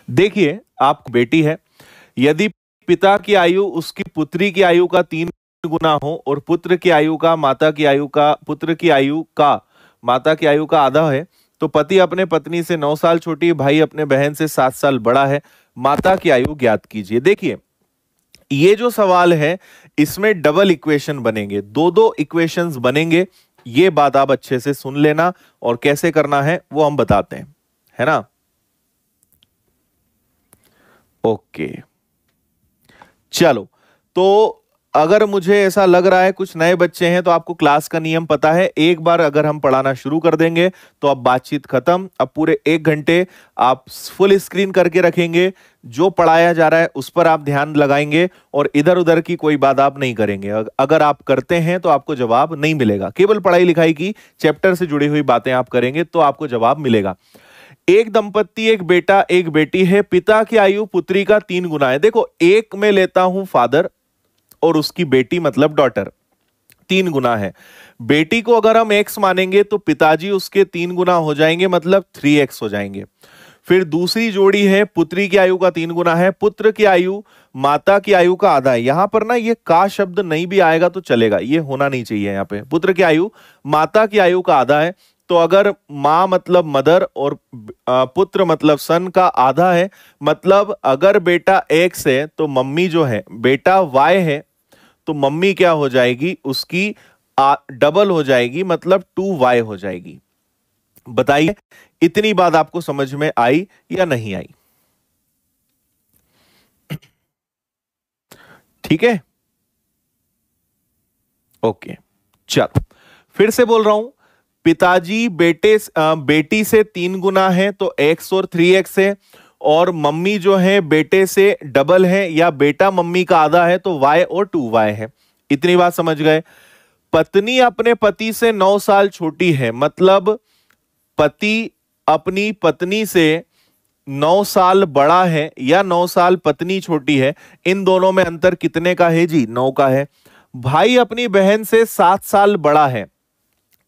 देखिए, आप बेटी है, यदि पिता की आयु उसकी पुत्री की आयु का 3 गुना हो और पुत्र की आयु का माता की आयु का पुत्र की आयु का माता की आयु का आधा है, तो पति अपने पत्नी से 9 साल छोटी, भाई अपने बहन से 7 साल बड़ा है। माता की आयु ज्ञात कीजिए। देखिए, ये जो सवाल है इसमें डबल इक्वेशन बनेंगे, दो दो इक्वेशंस बनेंगे। ये बात आप अच्छे से सुन लेना, और कैसे करना है वो हम बताते हैं, है ना। ओके, चलो। तो अगर मुझे ऐसा लग रहा है कुछ नए बच्चे हैं, तो आपको क्लास का नियम पता है। एक बार अगर हम पढ़ाना शुरू कर देंगे तो अब बातचीत खत्म। अब पूरे 1 घंटे आप फुल स्क्रीन करके रखेंगे, जो पढ़ाया जा रहा है उस पर आप ध्यान लगाएंगे, और इधर उधर की कोई बात आप नहीं करेंगे। अगर आप करते हैं तो आपको जवाब नहीं मिलेगा। केवल पढ़ाई लिखाई की चैप्टर से जुड़ी हुई बातें आप करेंगे तो आपको जवाब मिलेगा। एक दंपत्ति, एक बेटा एक बेटी है, पिता की आयु पुत्री का 3 गुना है। देखो, एक में लेता हूं फादर और उसकी बेटी मतलब डॉटर, 3 गुना है। बेटी को अगर हम एक्स मानेंगे तो पिताजी उसके 3 गुना हो जाएंगे, मतलब 3x हो जाएंगे। फिर दूसरी जोड़ी है, पुत्री की आयु का 3 गुना है, पुत्र की आयु माता की आयु का आधा है। यहां पर ना ये का शब्द नहीं भी आएगा तो चलेगा, ये होना नहीं चाहिए। यहां पे पुत्र की आयु माता की आयु का आधा है। तो अगर मां मतलब मदर और पुत्र मतलब सन का आधा है, मतलब अगर बेटा एक्स है तो मम्मी जो है, बेटा वाई है तो मम्मी क्या हो जाएगी, उसकी डबल हो जाएगी, मतलब 2y हो जाएगी। बताइए, इतनी बात आपको समझ में आई या नहीं आई? ठीक है, ओके। चलो, फिर से बोल रहा हूं, पिताजी बेटी से 3 गुना है तो x और 3x है, और मम्मी जो है बेटे से डबल है, या बेटा मम्मी का आधा है तो y और 2y है। इतनी बात समझ गए। पत्नी अपने पति से 9 साल छोटी है, मतलब पति अपनी पत्नी से 9 साल बड़ा है या 9 साल पत्नी छोटी है। इन दोनों में अंतर कितने का है जी? 9 का है। भाई अपनी बहन से 7 साल बड़ा है,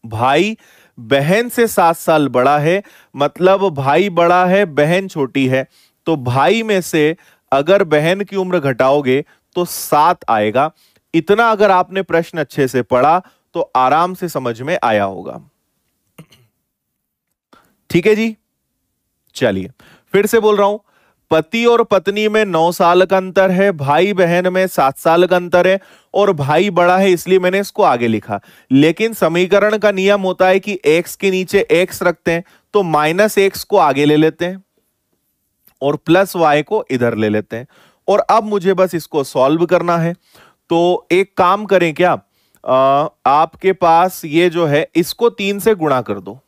भाई बहन से 7 साल बड़ा है, मतलब भाई बड़ा है बहन छोटी है। तो भाई में से अगर बहन की उम्र घटाओगे तो 7 आएगा। इतना अगर आपने प्रश्न अच्छे से पढ़ा तो आराम से समझ में आया होगा। ठीक है जी, चलिए फिर से बोल रहा हूं, पति और पत्नी में 9 साल का अंतर है, भाई बहन में 7 साल का अंतर है, और भाई बड़ा है इसलिए मैंने इसको आगे लिखा। लेकिन समीकरण का नियम होता है कि x के नीचे x रखते हैं तो -x को आगे ले लेते हैं और +y को इधर ले लेते हैं, और अब मुझे बस इसको सॉल्व करना है। तो एक काम करें क्या, आपके पास ये जो है इसको 3 से गुणा कर दो,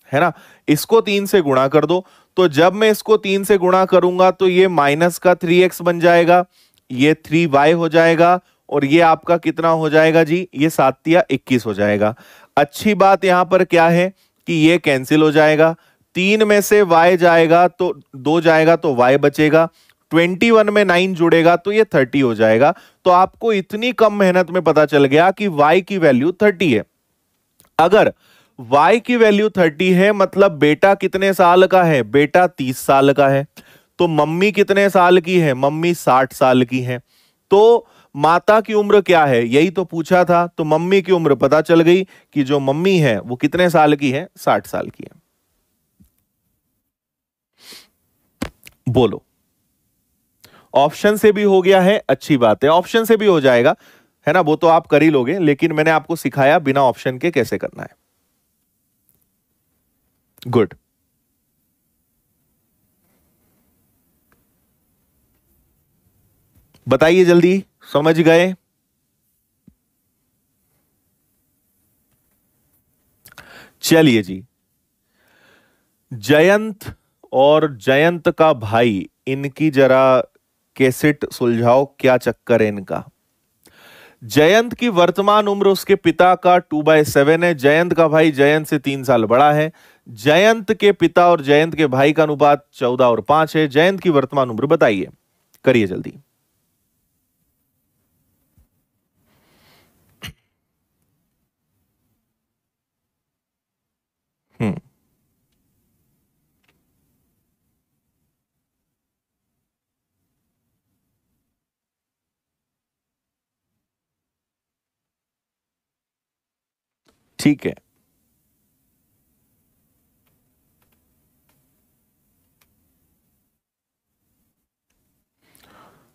है ना। इसको 3 से गुणा कर दो, तो जब मैं इसको 3 से गुणा करूंगा तो ये माइनस का 3x बन जाएगा, ये 3y हो जाएगा, और ये आपका कितना हो जाएगा जी? ये 7 या 21 हो जाएगा। अच्छी बात यहां पर क्या है कि ये कैंसिल हो जाएगा, 3 में से y जाएगा तो 2 जाएगा तो y बचेगा, 21 में 9 जुड़ेगा तो ये 30 हो जाएगा। तो आपको इतनी कम मेहनत में पता चल गया कि y की वैल्यू 30 है। अगर y की वैल्यू 30 है, मतलब बेटा कितने साल का है? बेटा 30 साल का है। तो मम्मी कितने साल की है? मम्मी 60 साल की है। तो माता की उम्र क्या है? यही तो पूछा था। तो मम्मी की उम्र पता चल गई कि जो मम्मी है वो कितने साल की है? 60 साल की है। बोलो, ऑप्शन से भी हो गया है, अच्छी बात है, ऑप्शन से भी हो जाएगा, है ना। वो तो आप कर ही लोगे, लेकिन मैंने आपको सिखाया बिना ऑप्शन के कैसे करना है। गुड, बताइए जल्दी, समझ गए? चलिए जी, जयंत और जयंत का भाई, इनकी जरा कैसेट सुलझाओ, क्या चक्कर है इनका। जयंत की वर्तमान उम्र उसके पिता का 2/7 है। जयंत का भाई जयंत से 3 साल बड़ा है। जयंत के पिता और जयंत के भाई का अनुपात 14 और 5 है। जयंत की वर्तमान उम्र बताइए, करिए जल्दी। हम्म ठीक है।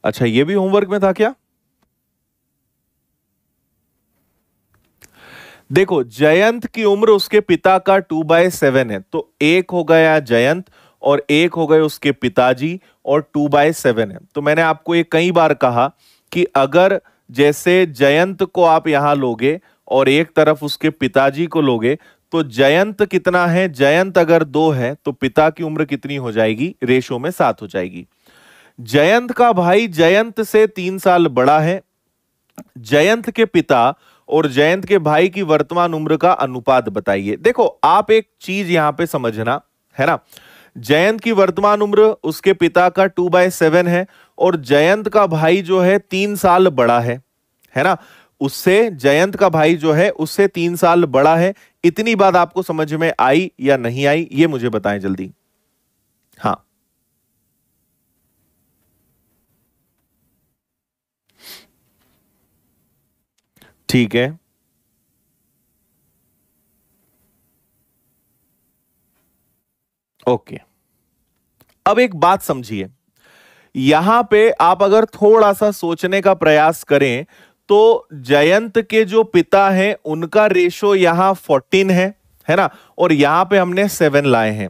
अच्छा, ये भी होमवर्क में था क्या? देखो, जयंत की उम्र उसके पिता का 2/7 है, तो एक हो गया जयंत और एक हो गए उसके पिताजी और 2/7 है। तो मैंने आपको ये कई बार कहा कि अगर जैसे जयंत को आप यहां लोगे और एक तरफ उसके पिताजी को लोगे, तो जयंत कितना है? जयंत अगर 2 है तो पिता की उम्र कितनी हो जाएगी? रेशो में 7 हो जाएगी। जयंत का भाई जयंत से 3 साल बड़ा है। जयंत के पिता और जयंत के भाई की वर्तमान उम्र का अनुपात बताइए। देखो, आप एक चीज यहां पे समझना है ना, जयंत की वर्तमान उम्र उसके पिता का 2/7 है और जयंत का भाई जो है 3 साल बड़ा है ना, उससे जयंत का भाई जो है उससे 3 साल बड़ा है। इतनी बात आपको समझ में आई या नहीं आई, ये मुझे बताएं जल्दी। हाँ, ठीक है। ओके, अब एक बात समझिए, यहां पे आप अगर थोड़ा सा सोचने का प्रयास करें तो जयंत के जो पिता हैं उनका रेशो यहां 14 है ना, और यहां पे हमने 7 लाए हैं।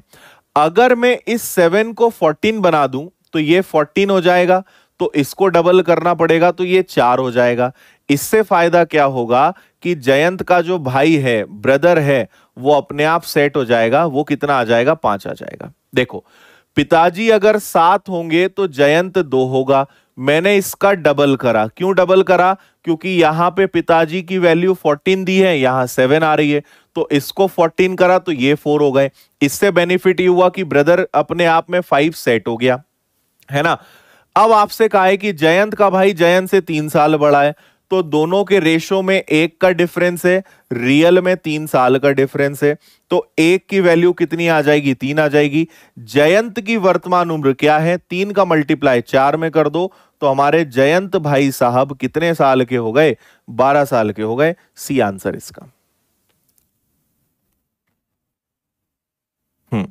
अगर मैं इस 7 को 14 बना दूं तो ये 14 हो जाएगा, तो इसको डबल करना पड़ेगा तो ये 4 हो जाएगा। इससे फायदा क्या होगा कि जयंत का जो भाई है, ब्रदर है, वो अपने आप सेट हो जाएगा। वो कितना आ जाएगा? 5 आ जाएगा। देखो, पिताजी अगर 7 होंगे तो जयंत 2 होगा। मैंने इसका डबल करा। क्यों डबल करा? क्योंकि यहां पे पिताजी की वैल्यू 14 दी है, यहां 7 आ रही है, तो इसको 14 करा तो ये 4 हो गए। इससे बेनिफिट ये हुआ कि ब्रदर अपने आप में 5 सेट हो गया, है ना। अब आपसे कहा है कि जयंत का भाई जयंत से 3 साल बड़ा है, तो दोनों के रेशो में 1 का डिफरेंस है, रियल में 3 साल का डिफरेंस है, तो 1 की वैल्यू कितनी आ जाएगी? 3 आ जाएगी। जयंत की वर्तमान उम्र क्या है? 3 का मल्टीप्लाई 4 में कर दो तो हमारे जयंत भाई साहब कितने साल के हो गए? 12 साल के हो गए। सी आंसर इसका। हम्म,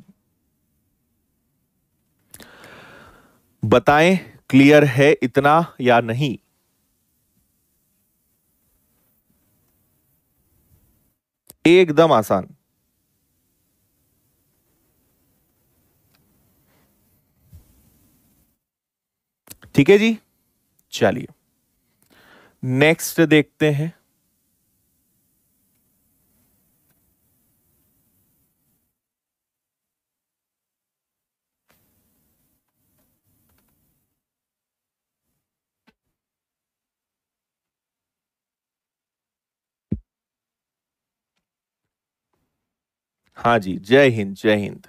बताएं, क्लियर है इतना या नहीं? एकदम आसान। ठीक है जी, चलिए नेक्स्ट देखते हैं। हाँ जी, जय हिंद, जय हिंद।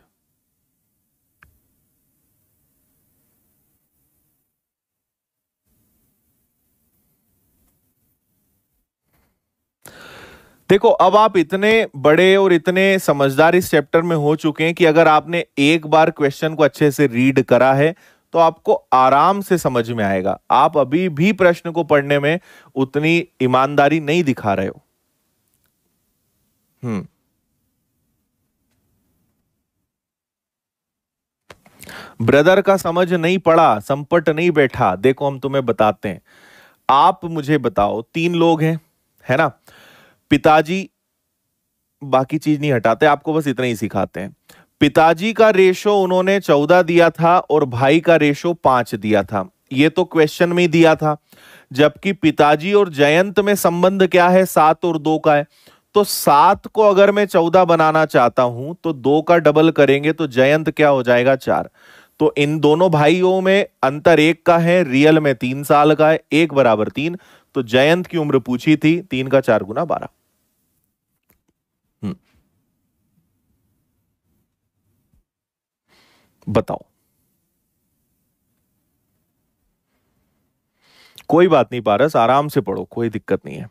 देखो, अब आप इतने बड़े और इतने समझदार इस चैप्टर में हो चुके हैं कि अगर आपने एक बार क्वेश्चन को अच्छे से रीड करा है तो आपको आराम से समझ में आएगा। आप अभी भी प्रश्न को पढ़ने में उतनी ईमानदारी नहीं दिखा रहे हो। हम्म, ब्रदर का समझ नहीं पड़ा, संपट नहीं बैठा। देखो, हम तुम्हें बताते हैं। आप मुझे बताओ, 3 लोग हैं, है ना। पिताजी, बाकी चीज नहीं हटाते, आपको बस इतना ही सिखाते हैं। पिताजी का रेशो उन्होंने 14 दिया था और भाई का रेशो 5 दिया था। ये तो क्वेश्चन में ही दिया था। जबकि पिताजी और जयंत में संबंध क्या है? 7 और 2 का है। तो 7 को अगर मैं 14 बनाना चाहता हूं तो 2 का डबल करेंगे तो जयंत क्या हो जाएगा? 4। तो इन दोनों भाइयों में अंतर 1 का है, रियल में 3 साल का है, 1 बराबर 3। तो जयंत की उम्र पूछी थी, 3 का 4 गुना 12। बताओ। कोई बात नहीं पारस, आराम से पढ़ो, कोई दिक्कत नहीं है।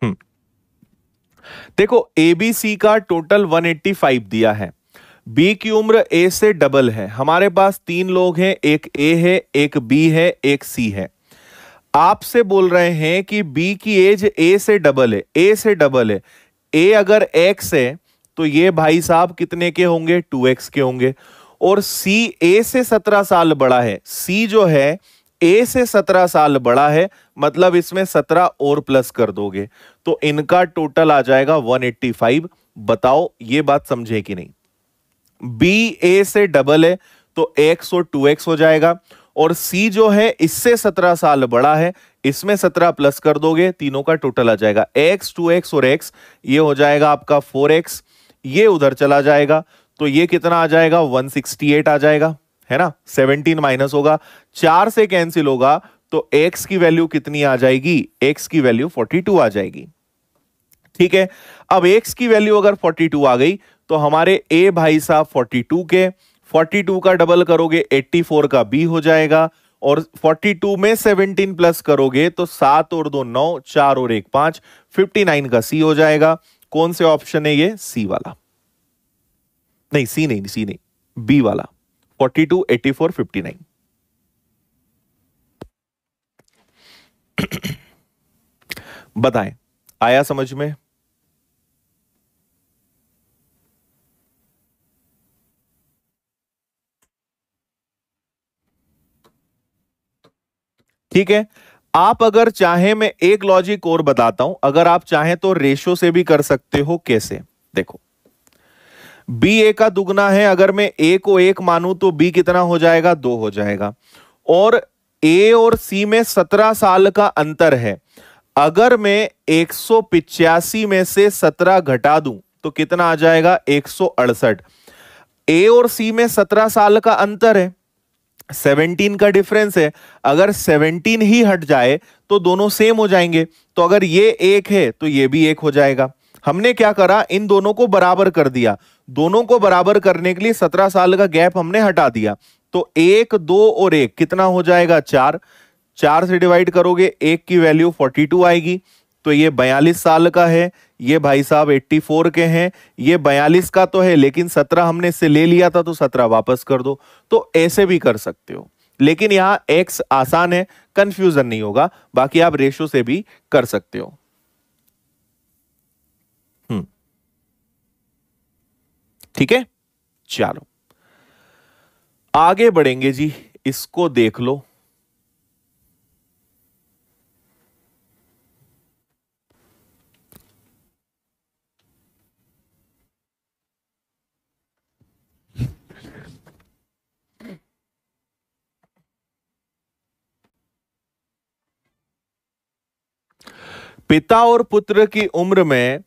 हम्म, देखो, एबीसी का टोटल 185 दिया है। बी की उम्र ए से डबल है। हमारे पास तीन लोग हैं, एक ए है, एक बी है, एक सी है। आपसे बोल रहे हैं कि बी की एज ए से डबल है, ए से डबल है। ए अगर एक्स है तो ये भाई साहब कितने के होंगे, 2x के होंगे। और सी ए से 17 साल बड़ा है, सी जो है ए से 17 साल बड़ा है, मतलब इसमें 17 और प्लस कर दोगे तो इनका टोटल आ जाएगा 185। बताओ ये बात समझे कि नहीं। बी ए से डबल है तो x और 2x हो जाएगा, और C जो है इससे 17 साल बड़ा है, इसमें 17 प्लस कर दोगे, तीनों का टोटल आ जाएगा x, 2x और x, ये हो जाएगा आपका 4x। ये उधर चला जाएगा तो ये कितना आ जाएगा, 168 आ जाएगा, है ना। 17 माइनस होगा, 4 से कैंसिल होगा तो x की वैल्यू कितनी आ जाएगी, x की वैल्यू 42 आ जाएगी। ठीक है, अब x की वैल्यू अगर 42 आ गई तो हमारे a भाई साहब 42 के, 42 का डबल करोगे 84 का b हो जाएगा, और 42 में 17 प्लस करोगे तो 7 और 2 9, 4 और 1 5, 59 का c हो जाएगा। कौन से ऑप्शन है ये, सी वाला, नहीं सी नहीं, सी नहीं, बी वाला, 42 84 59। बताएं, आया समझ में। ठीक है, आप अगर चाहें, मैं एक लॉजिक और बताता हूं, अगर आप चाहें तो रेशो से भी कर सकते हो। कैसे, देखो, बी ए का दुगना है, अगर मैं ए को 1 मानूं तो बी कितना हो जाएगा, 2 हो जाएगा। और ए और सी में 17 साल का अंतर है, अगर मैं 185 में से 17 घटा दूं तो कितना आ जाएगा, 168। ए और सी में 17 साल का अंतर है, 17 का डिफरेंस है, अगर 17 ही हट जाए तो दोनों सेम हो जाएंगे। तो अगर ये 1 है तो ये भी 1 हो जाएगा। हमने क्या करा, इन दोनों को बराबर कर दिया। दोनों को बराबर करने के लिए 17 साल का गैप हमने हटा दिया, तो 1 2 और 1 कितना हो जाएगा, 4। 4 से डिवाइड करोगे, 1 की वैल्यू 42 आएगी, तो ये 42 साल का है, ये भाई साहब 84 के हैं। ये 42 का तो है लेकिन 17 हमने इससे ले लिया था तो 17 वापस कर दो। तो ऐसे भी कर सकते हो, लेकिन यहां x आसान है, कंफ्यूजन नहीं होगा। बाकी आप रेशो से भी कर सकते हो। ठीक है, चलो आगे बढ़ेंगे जी, इसको देख लो। पिता और पुत्र की उम्र में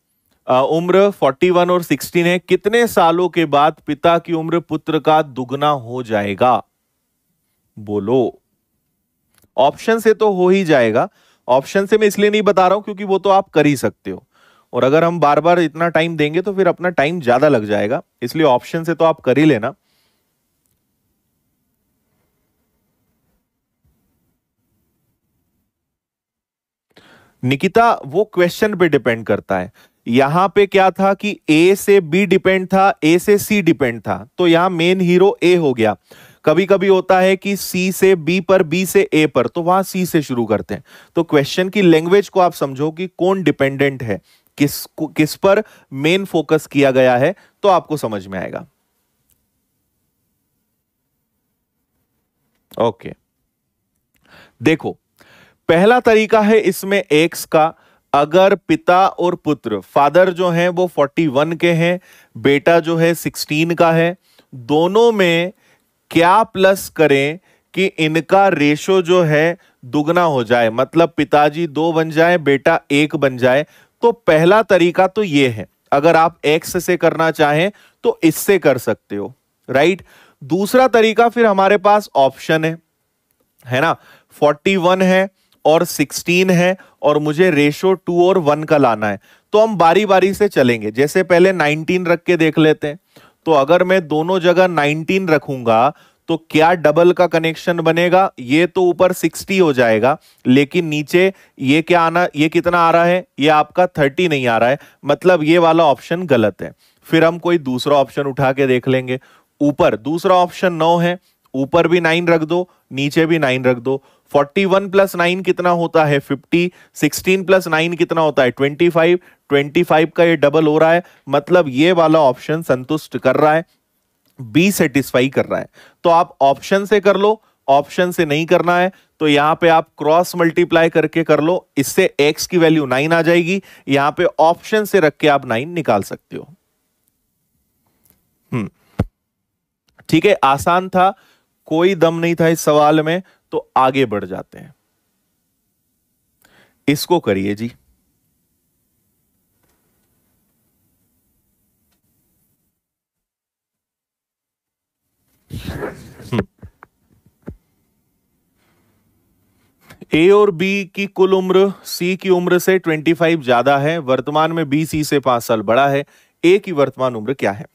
उम्र 41 और 16 है, कितने सालों के बाद पिता की उम्र पुत्र का दुगना हो जाएगा, बोलो। ऑप्शन से तो हो ही जाएगा, ऑप्शन से मैं इसलिए नहीं बता रहा हूं क्योंकि वो तो आप कर ही सकते हो, और अगर हम बार बार इतना टाइम देंगे तो फिर अपना टाइम ज्यादा लग जाएगा, इसलिए ऑप्शन से तो आप कर ही लेना। निकिता, वो क्वेश्चन पे डिपेंड करता है। यहां पे क्या था कि ए से बी डिपेंड था, ए से सी डिपेंड था, तो यहां मेन हीरो ए हो गया। कभी कभी होता है कि सी से बी पर, बी से ए पर, तो वहां सी से शुरू करते हैं। तो क्वेश्चन की लैंग्वेज को आप समझो कि कौन डिपेंडेंट है, किस पर मेन फोकस किया गया है, तो आपको समझ में आएगा। ओके, देखो, पहला तरीका है इसमें एक्स का। अगर पिता और पुत्र, फादर जो है वो 41 के हैं, बेटा जो है 16 का है, दोनों में क्या प्लस करें कि इनका रेशो जो है दुगना हो जाए, मतलब पिताजी 2 बन जाए, बेटा 1 बन जाए। तो पहला तरीका तो ये है, अगर आप एक्स से करना चाहें तो इससे कर सकते हो, राइट। दूसरा तरीका फिर हमारे पास ऑप्शन है ना, 41 है और 16 है और मुझे रेशो 2 और 1 का लाना है। तो हम बारी बारी से चलेंगे, जैसे पहले 19 रख के देख लेते हैं। तो अगर मैं दोनों जगह 19 रखूंगा तो क्या डबल का कनेक्शन बनेगा, ये तो ऊपर 60 हो जाएगा, लेकिन नीचे ये क्या आना, ये कितना आ रहा है, ये आपका 30 नहीं आ रहा है, मतलब ये वाला ऑप्शन गलत है। फिर हम कोई दूसरा ऑप्शन उठा के देख लेंगे। ऊपर दूसरा ऑप्शन 9 है, ऊपर भी 9 रख दो, नीचे भी 9 रख दो। 41 प्लस 9 कितना होता है 50, 16 प्लस 9 कितना होता है 25, 25 का ये डबल हो रहा है, मतलब ये वाला ऑप्शन संतुष्ट कर रहा है, बी सेटिस्फाई कर रहा है। तो आप ऑप्शन से कर लो, ऑप्शन से नहीं करना है तो यहां पे आप क्रॉस मल्टीप्लाई करके कर लो, इससे एक्स की वैल्यू 9 आ जाएगी, यहां पे ऑप्शन से रख के आप 9 निकाल सकते हो। ठीक है, आसान था, कोई दम नहीं था इस सवाल में, तो आगे बढ़ जाते हैं। इसको करिए जी। ए और बी की कुल उम्र सी की उम्र से 25 ज्यादा है, वर्तमान में बी सी से 5 साल बड़ा है, ए की वर्तमान उम्र क्या है?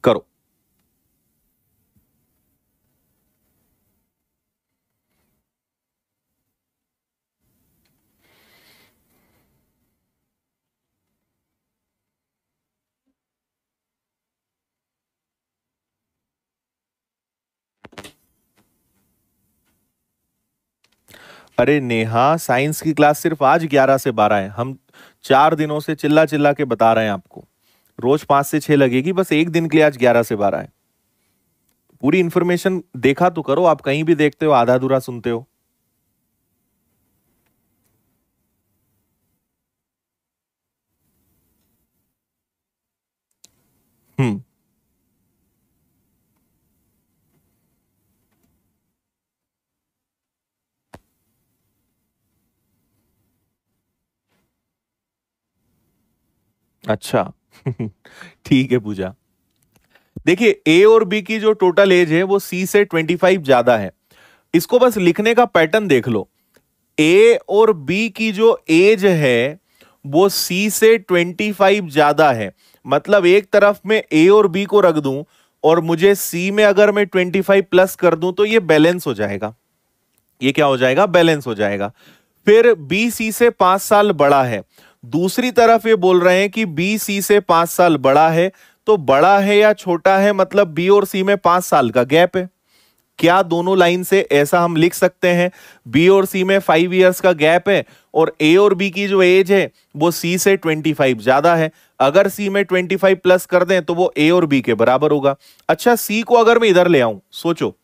करो। अरे नेहा, साइंस की क्लास सिर्फ आज 11 से 12 है, हम 4 दिनों से चिल्ला चिल्ला के बता रहे हैं आपको, रोज 5 से 6 लगेगी, बस एक दिन के लिए आज 11 से 12 है। पूरी इंफॉर्मेशन देखा तो करो, आप कहीं भी देखते हो आधा अधूरा सुनते हो। हम्म। अच्छा। ठीक है पूजा। देखिए, ए और बी की जो टोटल एज है वो सी से 25 ज्यादा है। इसको बस लिखने का पैटर्न देख लो, ए और बी की जो एज है वो सी से 25 ज्यादा है, मतलब एक तरफ में ए और बी को रख दूं और मुझे सी में अगर मैं 25 प्लस कर दूं तो ये बैलेंस हो जाएगा। ये क्या हो जाएगा? बैलेंस हो जाएगा। फिर बी सी से 5 साल बड़ा है, दूसरी तरफ ये बोल रहे हैं कि बी सी से 5 साल बड़ा है, तो बड़ा है या छोटा है, मतलब बी और सी में 5 साल का गैप है। क्या दोनों लाइन से ऐसा हम लिख सकते हैं, बी और सी में 5 इयर्स का गैप है और ए और बी की जो एज है वो सी से 25 ज्यादा है, अगर सी में 25 प्लस कर दें तो वो ए और बी के बराबर होगा। अच्छा, सी को अगर मैं इधर ले आऊं, सोचो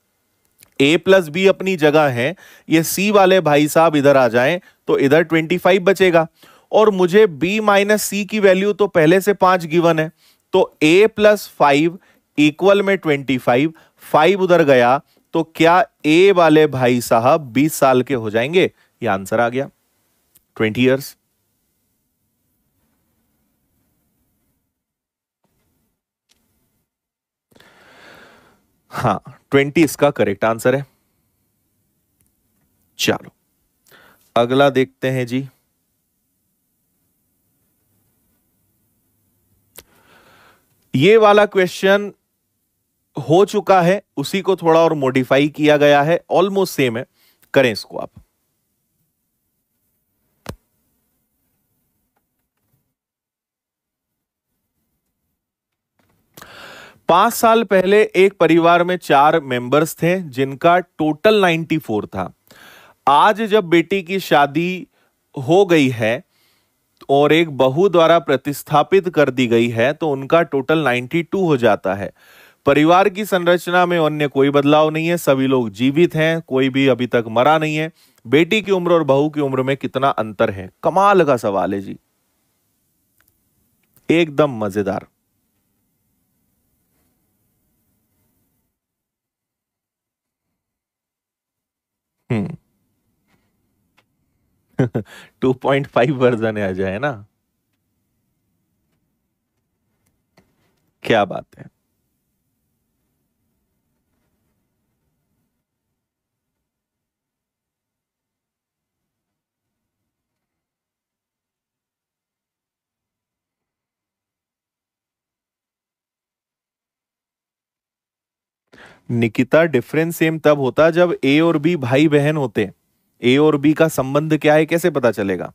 ए प्लस बी अपनी जगह है, ये सी वाले भाई साहब इधर आ जाएं तो इधर 25 बचेगा, और मुझे बी माइनस सी की वैल्यू तो पहले से 5 गिवन है, तो ए प्लस 5 इक्वल में 25, 5 उधर गया तो क्या ए वाले भाई साहब 20 साल के हो जाएंगे? ये आंसर आ गया, 20 इयर्स। हाँ, 20 इसका करेक्ट आंसर है। चलो अगला देखते हैं जी। ये वाला क्वेश्चन हो चुका है, उसी को थोड़ा और मॉडिफाई किया गया है, ऑलमोस्ट सेम है, करें इसको आप। पांच साल पहले एक परिवार में 4 मेंबर्स थे जिनका टोटल 94 था। आज जब बेटी की शादी हो गई है और एक बहू द्वारा प्रतिस्थापित कर दी गई है तो उनका टोटल 92 हो जाता है। परिवार की संरचना में अन्य कोई बदलाव नहीं है, सभी लोग जीवित हैं, कोई भी अभी तक मरा नहीं है। बेटी की उम्र और बहू की उम्र में कितना अंतर है? कमाल का सवाल है जी, एकदम मजेदार। हम्म। 2.5 वर्जन है अजय, है ना? क्या बात है। निकिता, डिफरेंस सेम तब होता जब ए और बी भाई बहन होते। ए और बी का संबंध क्या है कैसे पता चलेगा?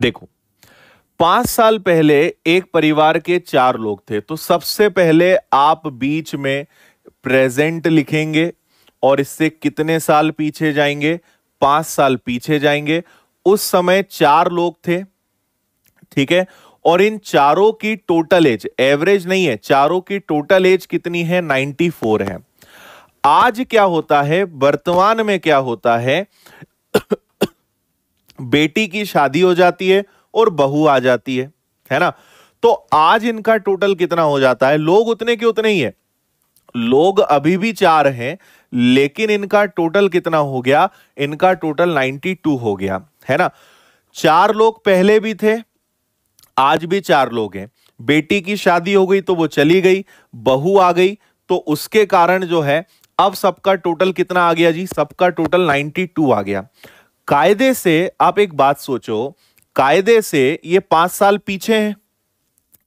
देखो, 5 साल पहले एक परिवार के 4 लोग थे, तो सबसे पहले आप बीच में प्रेजेंट लिखेंगे और इससे कितने साल पीछे जाएंगे? 5 साल पीछे जाएंगे। उस समय 4 लोग थे, ठीक है, और इन चारों की टोटल एज, एवरेज नहीं है, चारों की टोटल एज कितनी है? 94 है। आज क्या होता है, वर्तमान में क्या होता है, बेटी की शादी हो जाती है और बहू आ जाती है ना? तो आज इनका टोटल कितना हो जाता है? लोग उतने के उतने ही है, लोग अभी भी 4 हैं, लेकिन इनका टोटल कितना हो गया? इनका टोटल 92 हो गया, है ना? 4 लोग पहले भी थे, आज भी 4 लोग हैं। बेटी की शादी हो गई तो वो चली गई, बहू आ गई, तो उसके कारण जो है अब सबका टोटल कितना आ गया जी? सबका टोटल 92 आ गया। कायदे से आप एक बात सोचो, कायदे से ये 5 साल पीछे हैं।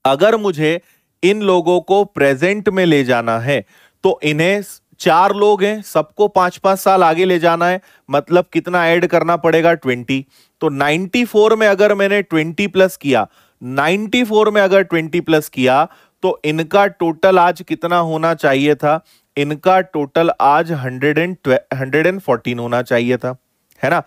अगर मुझे इन लोगों को प्रेजेंट में ले जाना है तो इन्हें 4 लोग हैं, सबको 5-5 साल आगे ले जाना है, मतलब कितना ऐड करना पड़ेगा? 20। तो 94 में अगर मैंने 20 प्लस किया, 94 में अगर 20 प्लस किया तो इनका टोटल आज कितना होना चाहिए था? इनका टोटल आज 114 होना चाहिए था, है ना?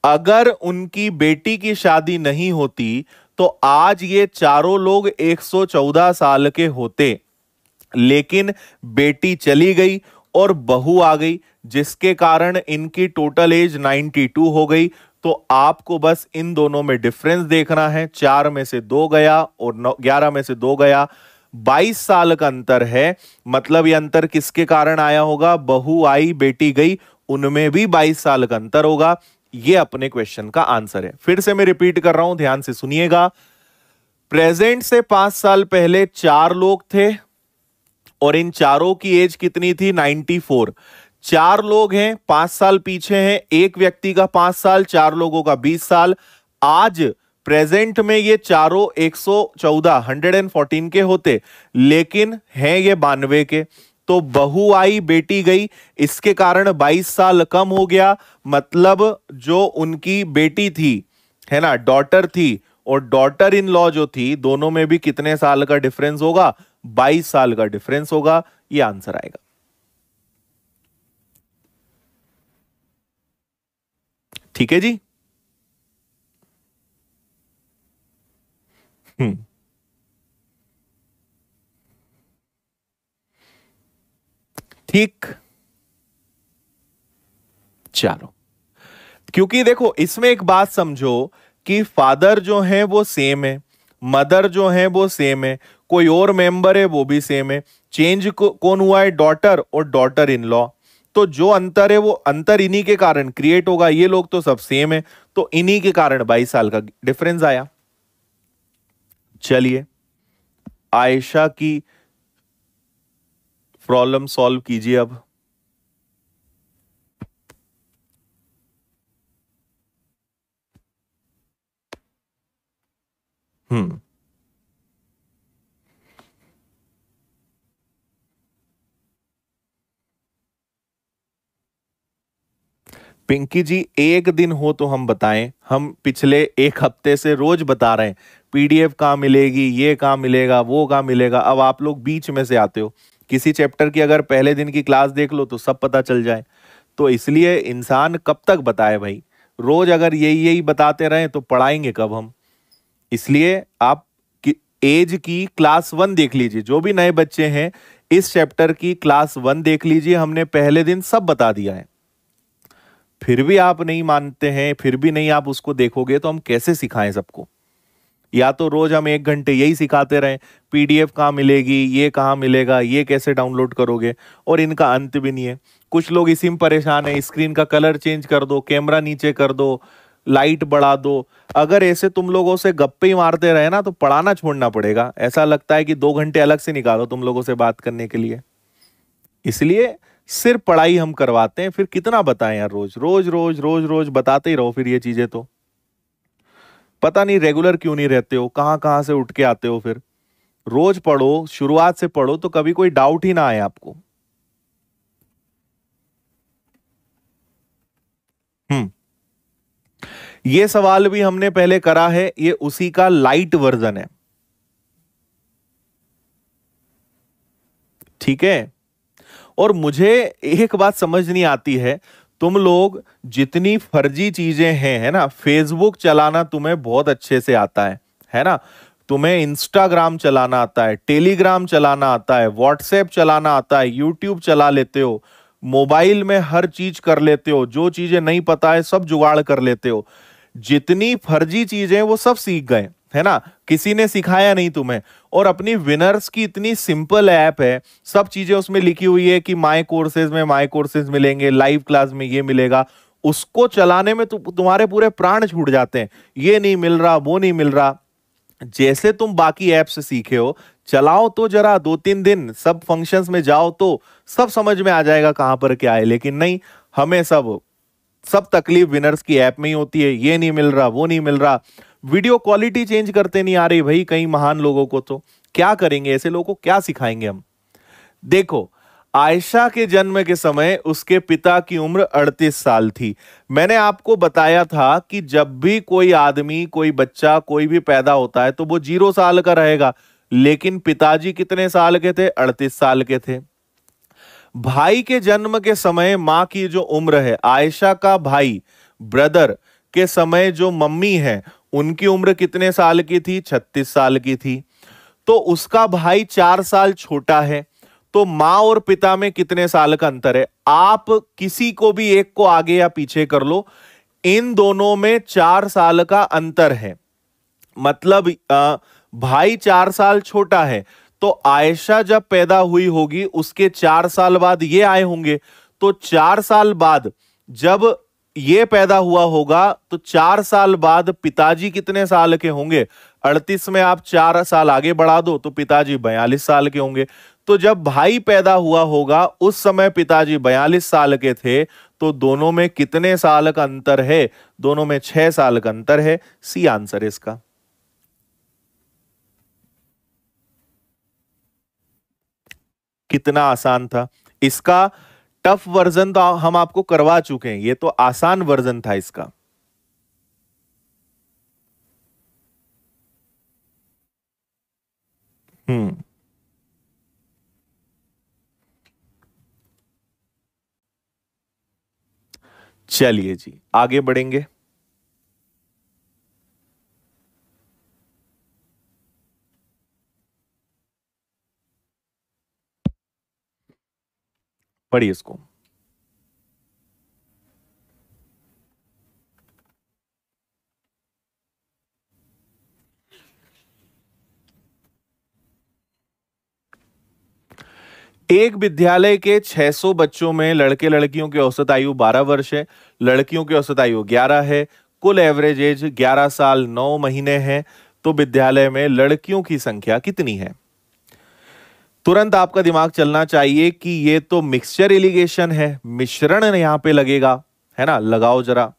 अगर उनकी बेटी की शादी नहीं होती तो आज ये चारों लोग 114 साल के होते, लेकिन बेटी चली गई और बहू आ गई, जिसके कारण इनकी टोटल एज 92 हो गई। तो आपको बस इन दोनों में डिफरेंस देखना है, 4 में से 2 गया और 11 में से 2 गया, 22 साल का अंतर है। मतलब ये अंतर किसके कारण आया होगा? बहू आई बेटी गई, उनमें भी 22 साल का अंतर होगा। ये अपने क्वेश्चन का आंसर है। फिर से मैं रिपीट कर रहा हूं, ध्यान से सुनिएगा। प्रेजेंट से 5 साल पहले 4 लोग थे और इन चारों की एज कितनी थी? 94। 4 लोग हैं, 5 साल पीछे हैं, एक व्यक्ति का 5 साल, 4 लोगों का 20 साल। आज प्रेजेंट में ये चारों 114 114 के होते, लेकिन हैं ये 92 के। तो बहू आई बेटी गई, इसके कारण 22 साल कम हो गया। मतलब जो उनकी बेटी थी, है ना, डॉटर थी, और डॉटर इन लॉ जो थी, दोनों में भी कितने साल का डिफरेंस होगा? 22 साल का डिफरेंस होगा। ये आंसर आएगा। ठीक है जी। हम्म। ठीक, चलो। क्योंकि देखो, इसमें एक बात समझो कि फादर जो है वो सेम है, मदर जो है वो सेम है, कोई और मेंबर है वो भी सेम है। चेंज कौन हुआ है? डॉटर और डॉटर इन लॉ। तो जो अंतर है वो अंतर इन्हीं के कारण क्रिएट होगा। ये लोग तो सब सेम है, तो इन्हीं के कारण 22 साल का डिफरेंस आया। चलिए, आयशा की प्रॉब्लम सॉल्व कीजिए अब। हम्म। पिंकी जी, एक दिन हो तो हम बताएं। हम पिछले एक हफ्ते से रोज बता रहे हैं पीडीएफ कहाँ मिलेगी, ये कहाँ मिलेगा, वो कहाँ मिलेगा। अब आप लोग बीच में से आते हो। किसी चैप्टर की अगर पहले दिन की क्लास देख लो तो सब पता चल जाए। तो इसलिए इंसान कब तक बताए भाई? रोज अगर यही यही बताते रहे तो पढ़ाएंगे कब हम? इसलिए आप एज की क्लास 1 देख लीजिए। जो भी नए बच्चे हैं, इस चैप्टर की क्लास 1 देख लीजिए। हमने पहले दिन सब बता दिया है। फिर भी आप नहीं मानते हैं, फिर भी नहीं आप उसको देखोगे तो हम कैसे सिखाएं सबको? या तो रोज हम 1 घंटे यही सिखाते रहें, पीडीएफ कहाँ मिलेगी, ये कहाँ मिलेगा, ये कैसे डाउनलोड करोगे, और इनका अंत भी नहीं है। कुछ लोग इसी में परेशान है, स्क्रीन का कलर चेंज कर दो, कैमरा नीचे कर दो, लाइट बढ़ा दो। अगर ऐसे तुम लोगों से गप्पे ही मारते रहे ना तो पढ़ाना छोड़ना पड़ेगा। ऐसा लगता है कि 2 घंटे अलग से निकालो तुम लोगों से बात करने के लिए। इसलिए सिर्फ पढ़ाई हम करवाते हैं, फिर कितना बताएं यार? रोज रोज रोज रोज रोज बताते ही रहो फिर ये चीजें। तो पता नहीं रेगुलर क्यों नहीं रहते हो, कहां कहां से उठ के आते हो फिर। रोज पढ़ो, शुरुआत से पढ़ो, तो कभी कोई डाउट ही ना आए आपको। हम्म। ये सवाल भी हमने पहले करा है, ये उसी का लाइट वर्जन है। ठीक है। और मुझे एक बात समझ नहीं आती है, तुम लोग जितनी फर्जी चीजें हैं, है ना, फेसबुक चलाना तुम्हें बहुत अच्छे से आता है ना, तुम्हें इंस्टाग्राम चलाना आता है, टेलीग्राम चलाना आता है, व्हाट्सएप चलाना आता है, यूट्यूब चला लेते हो, मोबाइल में हर चीज कर लेते हो, जो चीजें नहीं पता है सब जुगाड़ कर लेते हो। जितनी फर्जी चीजें वो सब सीख गए, है ना, किसी ने सिखाया नहीं तुम्हें। और अपनी विनर्स की इतनी सिंपल ऐप है, सब चीजें उसमें लिखी हुई है कि माय कोर्सेज में माय कोर्सेज मिलेंगे, लाइव क्लास में ये मिलेगा, उसको चलाने में तुम्हारे पूरे प्राण छूट जाते हैं, ये नहीं मिल रहा, वो नहीं मिल रहा। जैसे तुम बाकी ऐप से सीखे हो, चलाओ तो जरा 2-3 दिन, सब फंक्शंस में जाओ तो सब समझ में आ जाएगा कहां पर क्या है। लेकिन नहीं, हमें सब तकलीफ विनर्स की ऐप में ही होती है, ये नहीं मिल रहा, वो नहीं मिल रहा, वीडियो क्वालिटी चेंज करते नहीं आ रही भाई कई महान लोगों को, तो क्या करेंगे, ऐसे लोगों को क्या सिखाएंगे हम। देखो, आयशा के जन्म के समय उसके पिता की उम्र 38 साल थी। मैंने आपको बताया था कि जब भी कोई आदमी, कोई बच्चा, कोई भी पैदा होता है तो वो 0 साल का रहेगा, लेकिन पिताजी कितने साल के थे? 38 साल के थे। भाई के जन्म के समय मां की जो उम्र है, आयशा का भाई, ब्रदर के समय जो मम्मी है, उनकी उम्र कितने साल की थी? 36 साल की थी। तो उसका भाई 4 साल छोटा है, तो मां और पिता में कितने साल का अंतर है? आप किसी को भी एक को आगे या पीछे कर लो, इन दोनों में 4 साल का अंतर है। मतलब भाई 4 साल छोटा है, तो आयशा जब पैदा हुई होगी उसके 4 साल बाद ये आए होंगे, तो 4 साल बाद जब ये पैदा हुआ होगा तो 4 साल बाद पिताजी कितने साल के होंगे? 38 में आप 4 साल आगे बढ़ा दो तो पिताजी 42 साल के होंगे। तो जब भाई पैदा हुआ होगा उस समय पिताजी 42 साल के थे, तो दोनों में कितने साल का अंतर है? दोनों में 6 साल का अंतर है। सी आंसर है इसका। कितना आसान था। इसका टफ वर्जन तो हम आपको करवा चुके हैं, ये तो आसान वर्जन था इसका। हम्म। चलिए जी, आगे बढ़ेंगे। पढ़िए इसको। एक विद्यालय के 600 बच्चों में लड़के लड़कियों की औसत आयु 12 वर्ष है, लड़कियों की औसत आयु 11 है, कुल एवरेज एज 11 साल 9 महीने है। तो विद्यालय में लड़कियों की संख्या कितनी है? तुरंत आपका दिमाग चलना चाहिए कि ये तो मिक्सचर इरिगेशन है, मिश्रण यहां पे लगेगा, है ना, लगाओ जरा।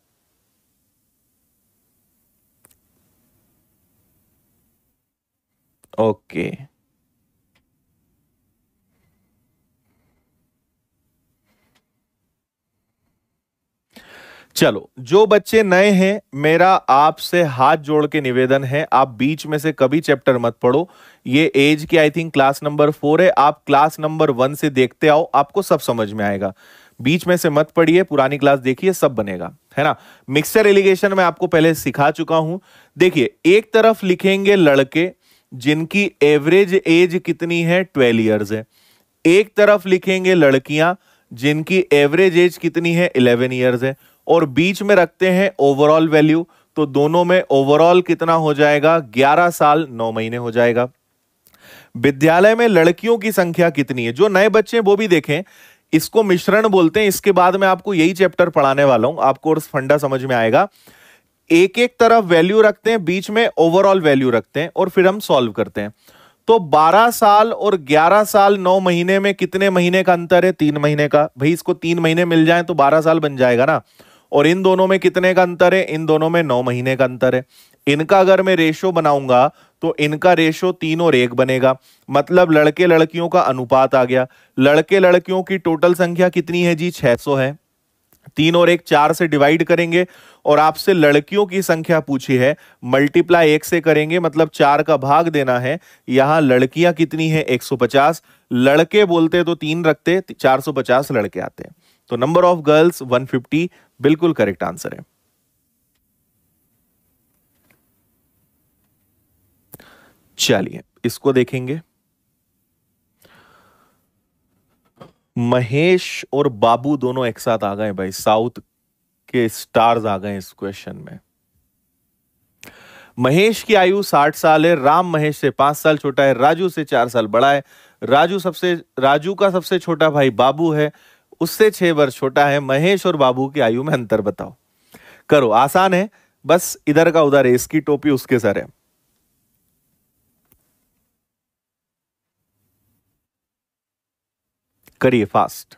ओके, चलो, जो बच्चे नए हैं, मेरा आपसे हाथ जोड़ के निवेदन है, आप बीच में से कभी चैप्टर मत पढ़ो। ये एज की आई थिंक क्लास नंबर 4 है, आप क्लास नंबर 1 से देखते आओ, आपको सब समझ में आएगा। बीच में से मत पढ़िए, पुरानी क्लास देखिए, सब बनेगा, है ना। मिक्सचर एलिगेशन में आपको पहले सिखा चुका हूं। देखिए, एक तरफ लिखेंगे लड़के जिनकी एवरेज एज कितनी है? 12 ईयर्स है। एक तरफ लिखेंगे लड़कियां जिनकी एवरेज एज कितनी है? 11 ईयर्स है। और बीच में रखते हैं ओवरऑल वैल्यू, तो दोनों में ओवरऑल कितना हो जाएगा? 11 साल 9 महीने हो जाएगा। विद्यालय में लड़कियों की संख्या कितनी है? जो नए बच्चे हैं वो भी देखें, इसको मिश्रण बोलते हैं। इसके बाद में आपको यही चैप्टर पढ़ाने वाला हूं, आपको कोर्स फंडा समझ में आएगा। एक एक तरफ वैल्यू रखते हैं, बीच में ओवरऑल वैल्यू रखते हैं, और फिर हम सॉल्व करते हैं। तो 12 साल और 11 साल 9 महीने में कितने महीने का अंतर है? 3 महीने का। भाई इसको 3 महीने मिल जाए तो 12 साल बन जाएगा ना। और इन दोनों में कितने का अंतर है? इन दोनों में 9 महीने का अंतर है। इनका अगर मैं रेशो बनाऊंगा तो इनका रेशो 3 और 1 बनेगा, मतलब लड़के लड़कियों का अनुपात आ गया। लड़के लड़कियों की टोटल संख्या कितनी है जी? 600 है। 3 और 1 4 से डिवाइड करेंगे, और आपसे लड़कियों की संख्या पूछी है, मल्टीप्लाई 1 से करेंगे, मतलब 4 का भाग देना है। यहां लड़कियां कितनी है? 150। लड़के बोलते तो 3 रखते, 450 लड़के आते हैं। तो नंबर ऑफ गर्ल्स 150 बिल्कुल करेक्ट आंसर है। चलिए इसको देखेंगे। महेश और बाबू दोनों एक साथ आ गए भाई, साउथ के स्टार्स आ गए इस क्वेश्चन में। महेश की आयु 60 साल है, राम महेश से 5 साल छोटा है, राजू से 4 साल बड़ा है। राजू का सबसे छोटा भाई बाबू है, उससे 6 वर्ष छोटा है। महेश और बाबू की आयु में अंतर बताओ। करो, आसान है, बस इधर का उधर है, इसकी टोपी उसके सर है। करिए फास्ट।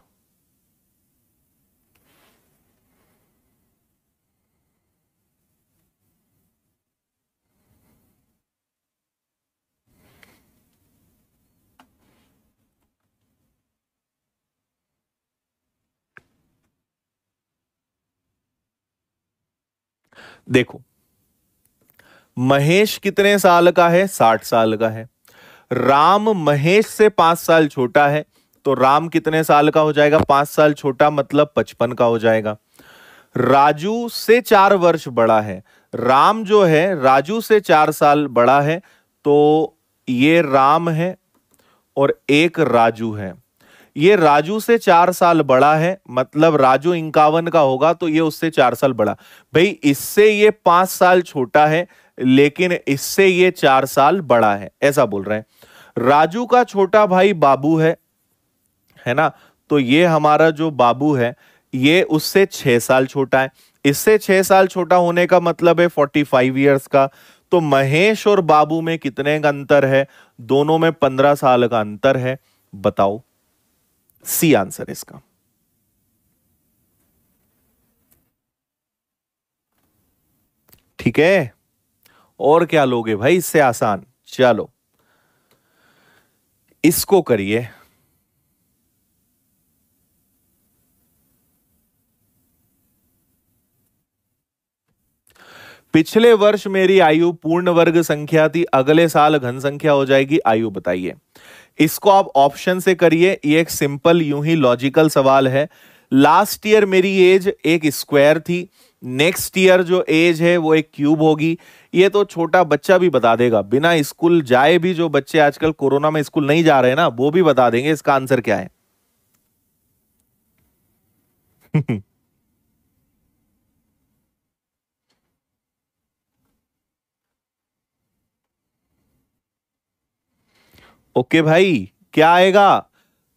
देखो, महेश कितने साल का है? 60 साल का है। राम महेश से 5 साल छोटा है, तो राम कितने साल का हो जाएगा? 5 साल छोटा, मतलब 55 का हो जाएगा। राजू से 4 वर्ष बड़ा है। राम जो है राजू से 4 साल बड़ा है, तो ये राम है और एक राजू है। ये राजू से 4 साल बड़ा है, मतलब राजू 51 का होगा, तो ये उससे 4 साल बड़ा। भाई इससे ये 5 साल छोटा है, लेकिन इससे ये 4 साल बड़ा है, ऐसा बोल रहे हैं। राजू का छोटा भाई बाबू है ना? तो ये हमारा जो बाबू है, ये उससे 6 साल छोटा है। इससे 6 साल छोटा होने का मतलब है 45 ईयर्स का। तो महेश और बाबू में कितने का अंतर है? दोनों में 15 साल का अंतर है। बताओ, सी आंसर है इसका। ठीक है, और क्या लोगे भाई इससे आसान? चलो इसको करिए। पिछले वर्ष मेरी आयु पूर्ण वर्ग संख्या थी, अगले साल घन संख्या हो जाएगी, आयु बताइए। इसको आप ऑप्शन से करिए, ये एक सिंपल यूं ही लॉजिकल सवाल है। लास्ट ईयर मेरी एज एक स्क्वायर थी, नेक्स्ट ईयर जो एज है वो एक क्यूब होगी। ये तो छोटा बच्चा भी बता देगा, बिना स्कूल जाए भी। जो बच्चे आजकल कोरोना में स्कूल नहीं जा रहे हैं ना, वो भी बता देंगे इसका आंसर क्या है। ओके भाई, क्या आएगा?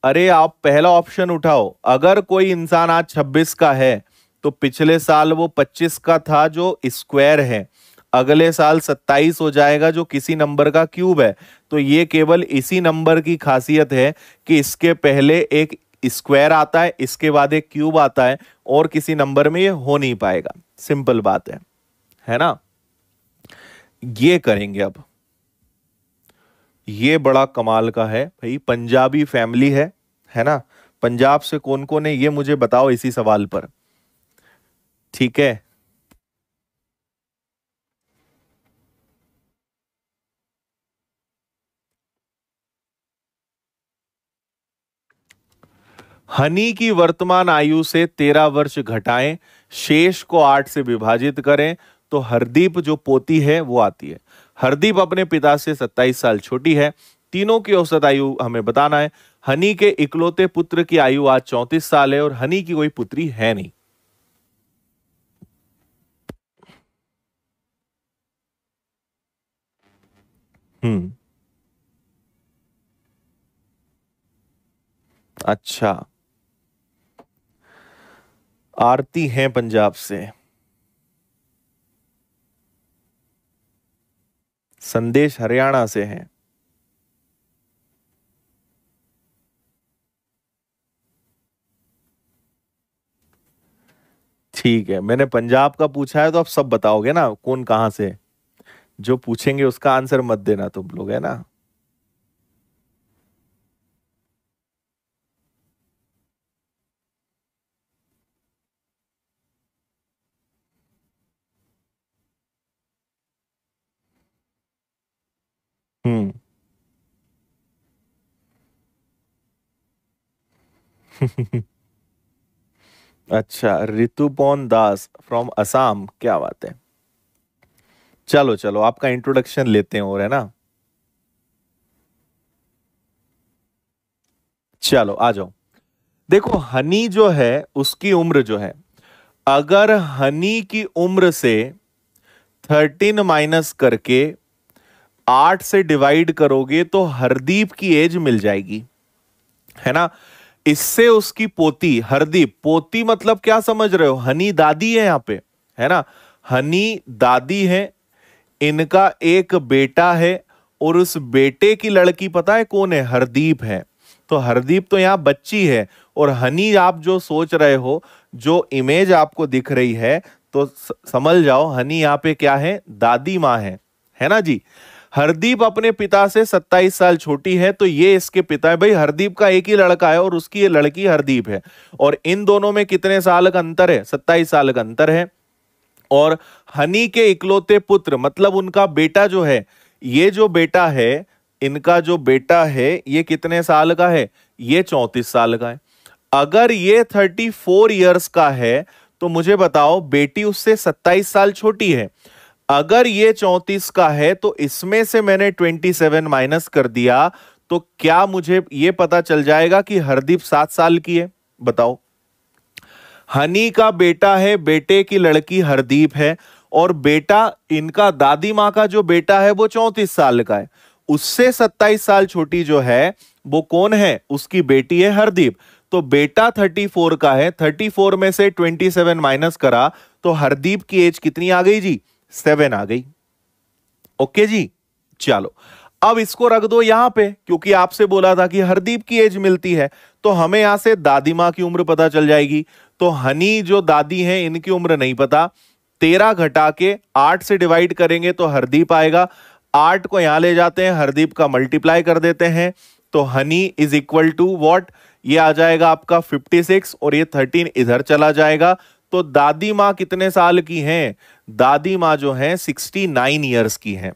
अरे आप पहला ऑप्शन उठाओ। अगर कोई इंसान आज 26 का है, तो पिछले साल वो 25 का था जो स्क्वायर है, अगले साल 27 हो जाएगा जो किसी नंबर का क्यूब है। तो ये केवल इसी नंबर की खासियत है कि इसके पहले एक स्क्वायर आता है, इसके बाद एक क्यूब आता है, और किसी नंबर में ये हो नहीं पाएगा। सिंपल बात है ना? ये करेंगे अब। ये बड़ा कमाल का है भाई, पंजाबी फैमिली है ना? पंजाब से कौन कौन है ये मुझे बताओ इसी सवाल पर। ठीक है, हनी की वर्तमान आयु से 13 वर्ष घटाएं, शेष को 8 से विभाजित करें, तो हरदीप जो पोती है वो आती है। हरदीप अपने पिता से 27 साल छोटी है। तीनों की औसत आयु हमें बताना है। हनी के इकलौते पुत्र की आयु आज 34 साल है, और हनी की कोई पुत्री है नहीं। हम्म। अच्छा, आरती हैं पंजाब से। संदेश हरियाणा से हैं। ठीक है, मैंने पंजाब का पूछा है तो आप सब बताओगे ना कौन कहां से है। जो पूछेंगे उसका आंसर मत देना तुम लोग, है ना? हम्म। अच्छा, ऋतुपौन दास फ्रॉम असम, क्या बात है। चलो चलो, आपका इंट्रोडक्शन लेते हैं और, है ना। चलो आ जाओ। देखो, हनी जो है उसकी उम्र जो है, अगर हनी की उम्र से 13 माइनस करके 8 से डिवाइड करोगे तो हरदीप की एज मिल जाएगी, है ना। इससे उसकी पोती हरदीप, पोती मतलब क्या समझ रहे हो, हनी दादी है यहां पे, है ना। हनी दादी है, इनका एक बेटा है, और उस बेटे की लड़की पता है कौन है, हरदीप है। तो हरदीप तो यहां बच्ची है, और हनी आप जो सोच रहे हो, जो इमेज आपको दिख रही है, तो समझ जाओ हनी यहां पे क्या है, दादी माँ है ना जी। हरदीप अपने पिता से 27 साल छोटी है, तो ये इसके पिता है। भाई हरदीप का एक ही लड़का है और उसकी ये लड़की हरदीप है, और इन दोनों में कितने साल का अंतर है, 27 साल का अंतर है। और हनी के इकलौते पुत्र मतलब उनका बेटा जो है, ये जो बेटा है, इनका जो बेटा है, ये कितने साल का है, ये 34 साल का है। अगर ये 34 ईयर्स का है, तो मुझे बताओ बेटी उससे 27 साल छोटी है। अगर ये 34 का है, तो इसमें से मैंने 27 माइनस कर दिया, तो क्या मुझे ये पता चल जाएगा कि हरदीप 7 साल की है। बताओ, हनी का बेटा है, बेटे की लड़की हरदीप है, और बेटा इनका दादी माँ का जो बेटा है वो 34 साल का है। उससे 27 साल छोटी जो है वो कौन है, उसकी बेटी है हरदीप। तो बेटा 34 का है, 34 में से 27 माइनस करा, तो हरदीप की एज कितनी आ गई जी, 7 आ गई। ओके जी। चलो, अब इसको रख दो यहां पे, क्योंकि आपसे बोला था कि हरदीप की एज मिलती है, तो हमें यहां से दादी मां की उम्र पता चल जाएगी। तो हनी जो दादी हैं इनकी उम्र नहीं पता, 13 घटा के 8 से डिवाइड करेंगे तो हरदीप आएगा। 8 को यहां ले जाते हैं, हरदीप का मल्टीप्लाई कर देते हैं, तो honey is equal to what, ये आ जाएगा आपका 56, और ये 13 इधर चला जाएगा। तो दादी मां कितने साल की हैं, दादी मां जो है 69 ईयर्स की हैं।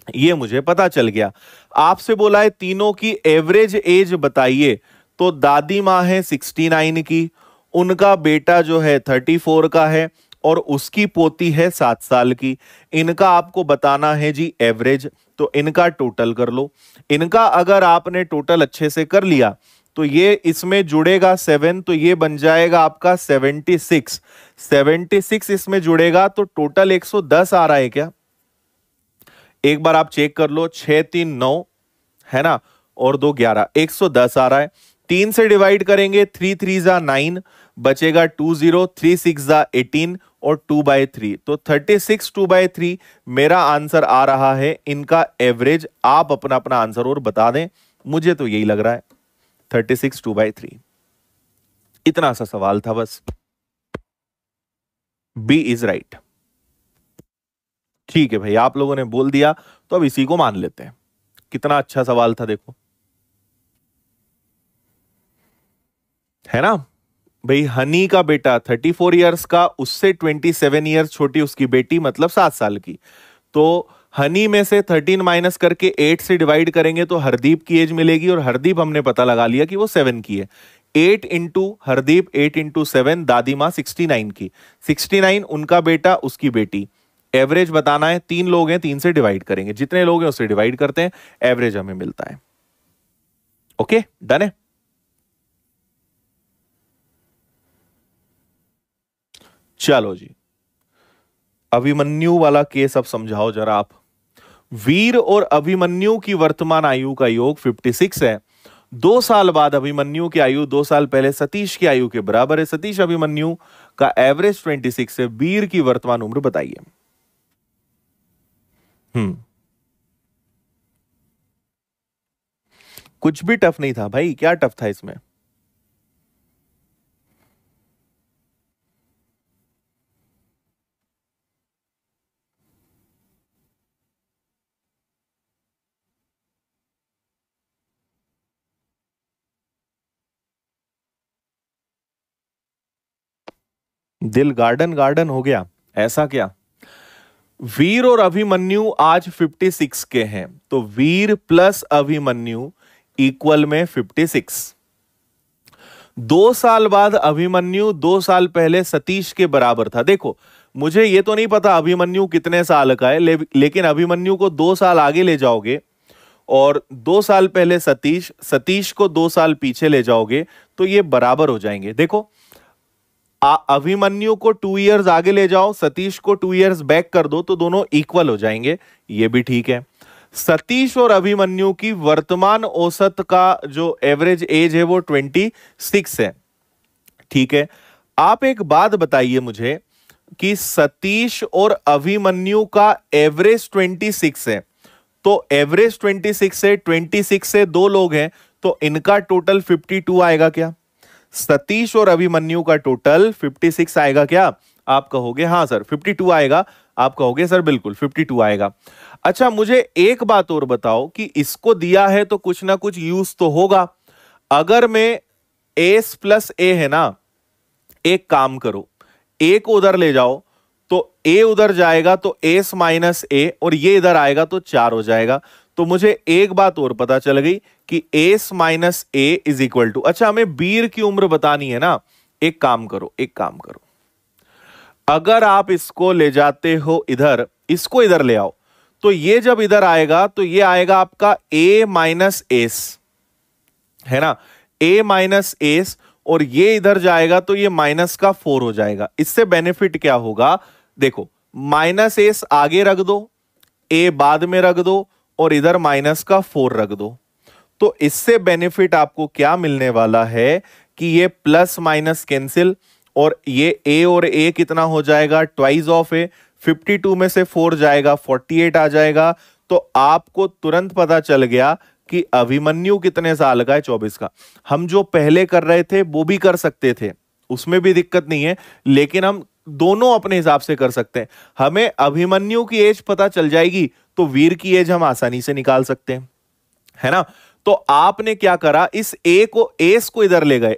ये मुझे पता चल गया। आपसे बोला है तीनों की एवरेज एज बताइए, तो दादी माँ है 69 की, उनका बेटा जो है 34 का है, और उसकी पोती है 7 साल की। इनका आपको बताना है जी एवरेज, तो इनका टोटल कर लो। इनका अगर आपने टोटल अच्छे से कर लिया, तो ये इसमें जुड़ेगा 7, तो ये बन जाएगा आपका 76। 76 इसमें जुड़ेगा, तो टोटल 110 आ रहा है क्या, एक बार आप चेक कर लो। 6 3 9, है ना, और 2 11, 110 आ रहा है। 3 से डिवाइड करेंगे, 3 3 जा 9, बचेगा 2 0, 3 6 जा 18, और 2/3, तो 36 2/3 मेरा आंसर आ रहा है। इनका एवरेज आप अपना अपना आंसर और बता दें, मुझे तो यही लग रहा है 36 2/3। इतना सा सवाल था बस। B is right. ठीक है भाई, आप लोगों ने बोल दिया, तो अब इसी को मान लेते हैं। कितना अच्छा सवाल था देखो, है ना। भाई हनी का बेटा 34 ईयर्स का, उससे 27 ईयर्स छोटी उसकी बेटी, मतलब 7 साल की। तो हनी में से 13 माइनस करके 8 से डिवाइड करेंगे तो हरदीप की एज मिलेगी, और हरदीप हमने पता लगा लिया कि वो 7 की है। 8 इंटू हरदीप, 8 इंटू 7, दादी माँ 69 की, 69 उनका बेटा उसकी बेटी। एवरेज बताना है, 3 लोग हैं, 3 से डिवाइड करेंगे, जितने लोग हैं उससे डिवाइड करते हैं, एवरेज हमें मिलता है। ओके, डन है। चलो जी, अभिमन्यु वाला केस अब समझाओ जरा आप। वीर और अभिमन्यु की वर्तमान आयु का योग 56 है। 2 साल बाद अभिमन्यु की आयु 2 साल पहले सतीश की आयु के बराबर है। सतीश अभिमन्यु का एवरेज 26 है। वीर की वर्तमान उम्र बताइए। हम्म। कुछ भी टफ नहीं था भाई, क्या टफ था इसमें। दिल गार्डन गार्डन हो गया, ऐसा क्या। वीर और अभिमन्यु आज 56 के हैं, तो वीर प्लस अभिमन्यु इक्वल में 56। 2 साल बाद अभिमन्यु 2 साल पहले सतीश के बराबर था। देखो मुझे ये तो नहीं पता अभिमन्यु कितने साल का है, लेकिन अभिमन्यु को 2 साल आगे ले जाओगे और 2 साल पहले सतीश, सतीश को 2 साल पीछे ले जाओगे तो ये बराबर हो जाएंगे। देखो अभिमन्यु को 2 इयर्स आगे ले जाओ, सतीश को 2 इयर्स बैक कर दो तो दोनों इक्वल हो जाएंगे, ये भी ठीक है। सतीश और अभिमन्यु की वर्तमान औसत का जो एवरेज एज है वो 26 है, ठीक है। आप एक बात बताइए मुझे कि सतीश और अभिमन्यु का एवरेज 26 है, तो एवरेज 26 है, 26 से 2 लोग हैं तो इनका टोटल 52 आएगा क्या? सतीश और अभिमन्यु का टोटल 56 आएगा क्या? आप कहोगे हाँ सर 52 आएगा, आप कहोगे सर बिल्कुल 52 आएगा। अच्छा मुझे एक बात और बताओ कि इसको दिया है तो कुछ ना कुछ यूज तो होगा। अगर मैं एस प्लस ए है ना, एक काम करो, ए को उधर ले जाओ तो ए उधर जाएगा तो एस माइनस ए, और ये इधर आएगा तो 4 हो जाएगा। तो मुझे एक बात और पता चल गई कि S minus A is equal to, अच्छा हमें वीर की उम्र बतानी है ना, एक काम करो, अगर आप इसको ले जाते हो इधर, इसको इधर ले आओ, तो ये जब इधर आएगा तो ये आएगा आपका ए माइनस एस, है ना, ए माइनस एस, और ये इधर जाएगा तो ये माइनस का 4 हो जाएगा। इससे बेनिफिट क्या होगा? देखो माइनस एस आगे रख दो, ए बाद में रख दो, और इधर माइनस का 4 रख दो, तो इससे बेनिफिट आपको क्या मिलने वाला है कि ये प्लस माइनस कैंसिल, और ये ए और ए कितना हो जाएगा? ट्वाइस ऑफ ए, 52 में से 4 जाएगा 48 आ जाएगा। तो आपको तुरंत पता चल गया कि अभिमन्यु कितने साल का है? 24 का। हम जो पहले कर रहे थे वो भी कर सकते थे, उसमें भी दिक्कत नहीं है, लेकिन हम दोनों अपने हिसाब से कर सकते हैं। हमें अभिमन्यु की एज पता चल जाएगी तो वीर की एज हम आसानी से निकाल सकते हैं, है ना। तो आपने क्या करा, इस ए को, एस को इधर ले गए,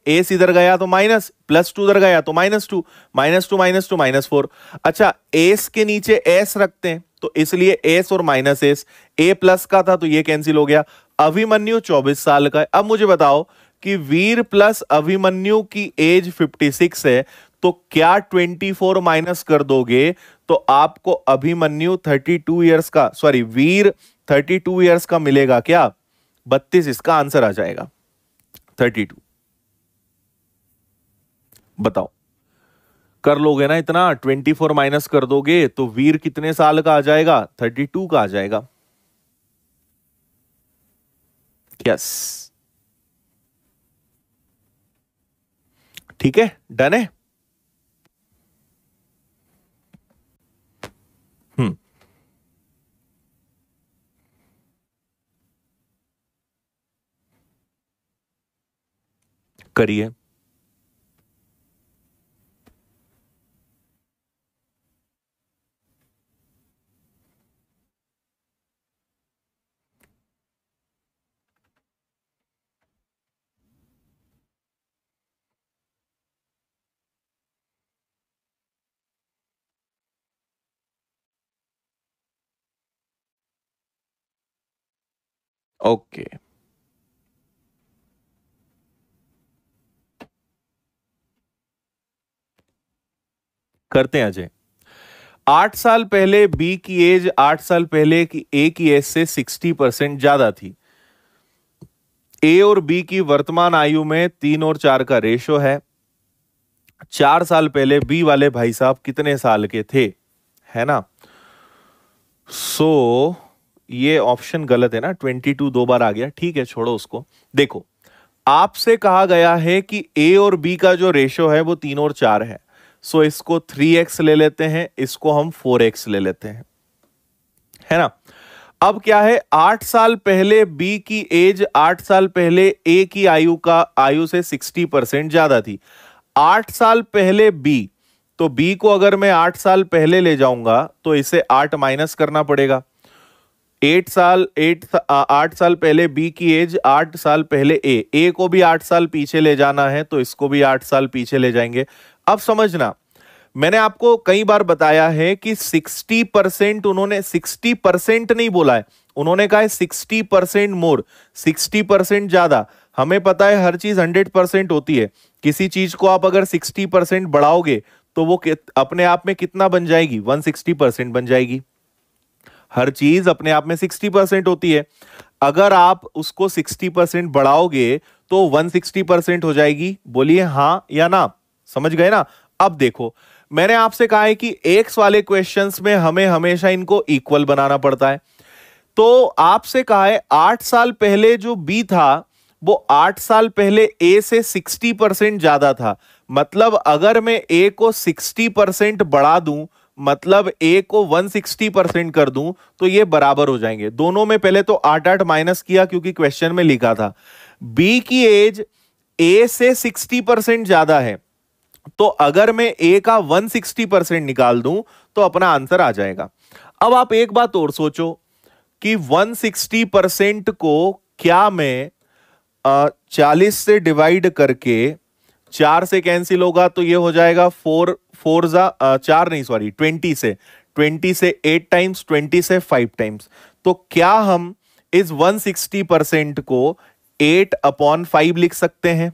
एस इधर गया तो माइनस, +2 इधर गया तो -2, -2 -4। अच्छा एस के नीचे एस रखते हैं तो इसलिए एस और माइनस एस, ए प्लस का था तो ये कैंसिल हो गया। अभिमन्यु 24 साल का है। अब मुझे बताओ कि वीर प्लस अभिमन्यु की एज 56 है, तो क्या 24 माइनस कर दोगे तो आपको अभिमन्यु 32 इयर्स का, सॉरी वीर 32 इयर्स का मिलेगा क्या? 32, इसका आंसर आ जाएगा 32। बताओ कर लोगे ना इतना? 24 माइनस कर दोगे तो वीर कितने साल का आ जाएगा? 32 का आ जाएगा। यस ठीक है, डन है। करिए। ओके करते हैं अजय। 8 साल पहले बी की एज 8 साल पहले की ए की एज से 60% ज्यादा थी। ए और बी की वर्तमान आयु में 3 और 4 का रेशो है। 4 साल पहले बी वाले भाई साहब कितने साल के थे, है ना। सो ये ऑप्शन गलत है ना, 22 2 बार आ गया, ठीक है छोड़ो उसको। देखो आपसे कहा गया है कि ए और बी का जो रेशो है वो 3 और 4 है, सो इसको 3x ले लेते हैं, इसको हम 4x ले लेते हैं, है ना। अब क्या है, 8 साल पहले बी की एज 8 साल पहले ए की आयु से 60% ज्यादा थी। 8 साल पहले बी, तो बी को अगर मैं 8 साल पहले ले जाऊंगा तो इसे 8 माइनस करना पड़ेगा। 8 साल पहले बी की एज 8 साल पहले ए को भी 8 साल पीछे ले जाना है तो इसको भी 8 साल पीछे ले जाएंगे। अब समझना, मैंने आपको कई बार बताया है कि 60%, उन्होंने 60% नहीं बोला है, उन्होंने कहा है 60% मोर, 60% ज्यादा। हमें पता है हर चीज 100% होती है, किसी चीज को आप अगर 60% बढ़ाओगे तो वो अपने आप में कितना बन जाएगी, 160% बन जाएगी। हर चीज अपने आप में 60% होती है, अगर आप उसको 60% बढ़ाओगे तो 160% हो जाएगी। बोलिए हां या ना, समझ गए ना। अब देखो, मैंने आपसे कहा है कि एक्स वाले क्वेश्चंस में हमें हमेशा इनको इक्वल बनाना पड़ता है। तो आपसे कहा है 8 साल पहले जो बी था वो 8 साल पहले ए से 60% ज्यादा था। मतलब अगर मैं ए को 60% बढ़ा दूं, मतलब ए को 160% कर दूं, तो ये बराबर हो जाएंगे दोनों में। पहले तो 8-8 माइनस किया क्योंकि क्वेश्चन में लिखा था। बी की एज ए से 60% ज्यादा है, तो अगर मैं ए का 160% निकाल दूं तो अपना आंसर आ जाएगा। अब आप एक बात और सोचो कि 160% को क्या मैं 40 से डिवाइड करके, 4 से कैंसिल होगा तो ये हो जाएगा 4 4 4 नहीं सॉरी 20 से 8 टाइम्स, 20 से 5 टाइम्स। तो क्या हम इस 160% को 8/5 लिख सकते हैं,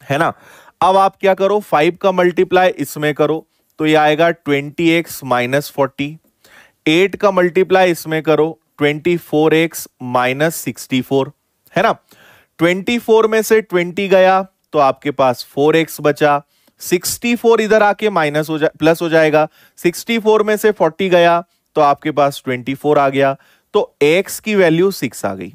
है ना। अब आप क्या करो, 5 का मल्टीप्लाई इसमें करो तो ये आएगा 20x माइनस 40। 8 का मल्टीप्लाई इसमें करो 24x माइनस 64, है ना। 24 में से 20 गया तो आपके पास 4x बचा, 64 इधर आके माइनस हो प्लस हो जाएगा। 64 में से 40 गया तो आपके पास 24 आ गया, तो x की वैल्यू 6 आ गई।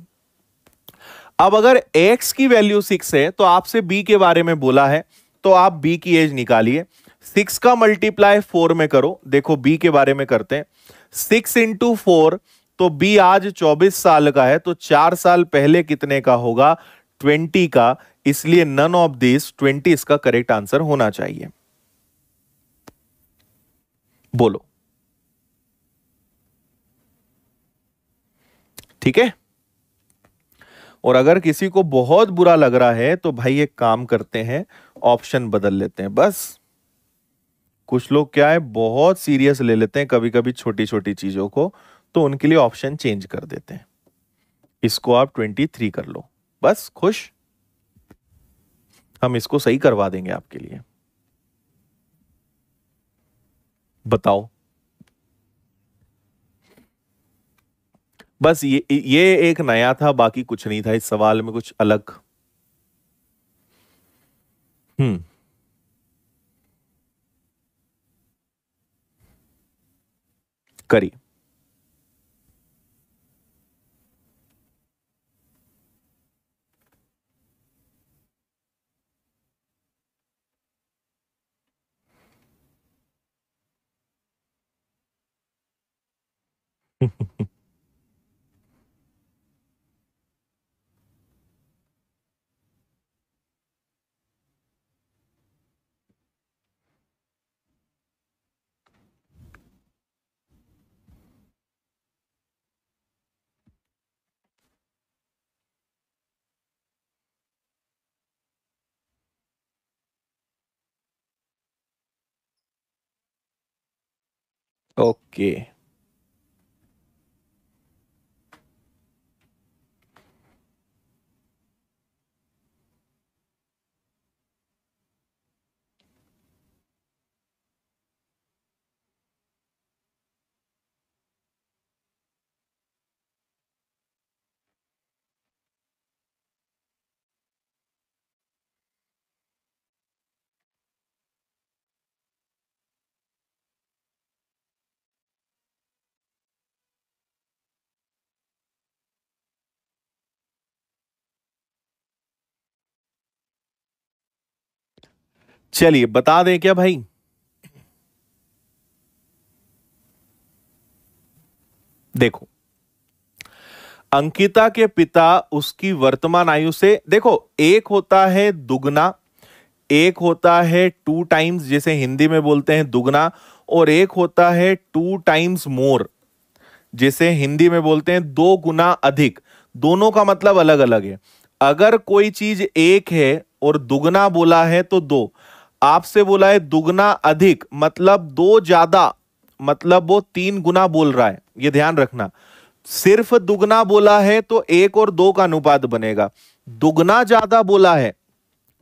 अब अगर x की वैल्यू 6 है तो आपसे b के बारे में बोला है, तो आप b की एज निकालिए। 6 का मल्टीप्लाई 4 में करो, देखो b के बारे में करते हैं। 6 इंटू 4, तो b आज 24 साल का है, तो 4 साल पहले कितने का होगा, 20 का। इसलिए नन ऑफ दिस 20 इसका करेक्ट आंसर होना चाहिए। बोलो, ठीक है। और अगर किसी को बहुत बुरा लग रहा है तो भाई एक काम करते हैं, ऑप्शन बदल लेते हैं बस। कुछ लोग क्या है बहुत सीरियस ले लेते हैं कभी कभी छोटी छोटी चीजों को, तो उनके लिए ऑप्शन चेंज कर देते हैं। इसको आप 23 कर लो, बस खुश, हम इसको सही करवा देंगे आपके लिए। बताओ, बस ये एक नया था, बाकी कुछ नहीं था इस सवाल में, कुछ अलग। हम्म। करिए। ओके, चलिए बता दें क्या भाई। देखो, अंकिता के पिता उसकी वर्तमान आयु से, देखो एक होता है दुगना, एक होता है 2 टाइम्स जिसे हिंदी में बोलते हैं दुगना, और एक होता है 2 टाइम्स मोर जिसे हिंदी में बोलते हैं 2 गुना अधिक। दोनों का मतलब अलग अलग है। अगर कोई चीज एक है और दुगना बोला है तो 2, आपसे बोला है दुगना अधिक, मतलब दो ज्यादा, मतलब वो 3 गुना बोल रहा है, ये ध्यान रखना। सिर्फ दुगना बोला है तो 1 और 2 का अनुपात बनेगा। दुगना ज्यादा बोला है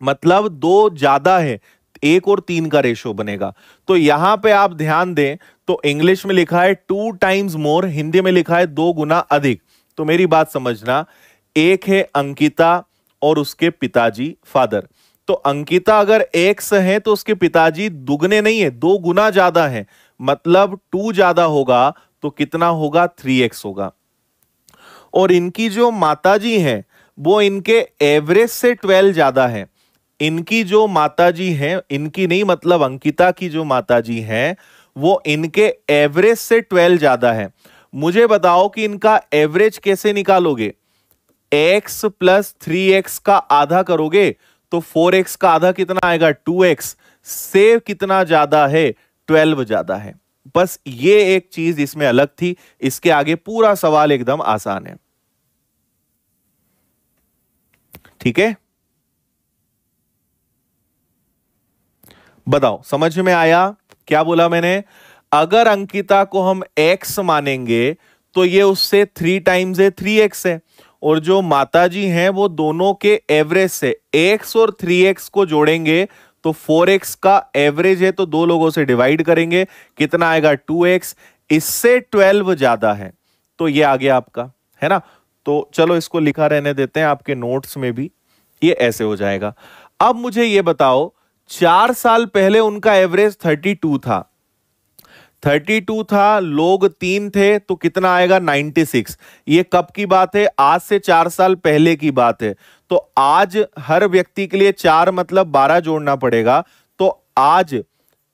मतलब 2 ज्यादा है, 1 और 3 का रेशो बनेगा। तो यहां पे आप ध्यान दें तो इंग्लिश में लिखा है 2 टाइम्स मोर, हिंदी में लिखा है 2 गुना अधिक। तो मेरी बात समझना, एक है अंकिता और उसके पिताजी फादर। तो अंकिता अगर एक्स है तो उसके पिताजी दुगने नहीं है, 2 गुना ज्यादा है, मतलब 2 ज्यादा होगा तो कितना होगा, 3x होगा। और इनकी जो माताजी हैं वो इनके एवरेज से 12 ज्यादा है। इनकी जो माताजी हैं, इनकी नहीं मतलब अंकिता की जो माताजी हैं वो इनके एवरेज से 12 ज्यादा है। मुझे बताओ कि इनका एवरेज कैसे निकालोगे? x प्लस 3x का आधा करोगे तो 4x का आधा कितना आएगा, 2x से कितना ज्यादा है, 12 ज्यादा है। बस ये एक चीज इसमें अलग थी, इसके आगे पूरा सवाल एकदम आसान है। ठीक है, बताओ समझ में आया क्या बोला मैंने? अगर अंकिता को हम x मानेंगे तो ये उससे 3 टाइम्स है, 3x है। और जो माताजी हैं वो दोनों के एवरेज से x और 3x को जोड़ेंगे तो 4x का एवरेज है तो 2 लोगों से डिवाइड करेंगे, कितना आएगा, 2x। इससे 12 ज्यादा है तो ये आ गया आपका, है ना। तो चलो इसको लिखा रहने देते हैं, आपके नोट्स में भी ये ऐसे हो जाएगा। अब मुझे ये बताओ, 4 साल पहले उनका एवरेज 32 था, 32 था, लोग 3 थे तो कितना आएगा, 96। ये कब की बात है, आज से 4 साल पहले की बात है। तो आज हर व्यक्ति के लिए 4 मतलब 12 जोड़ना पड़ेगा। तो आज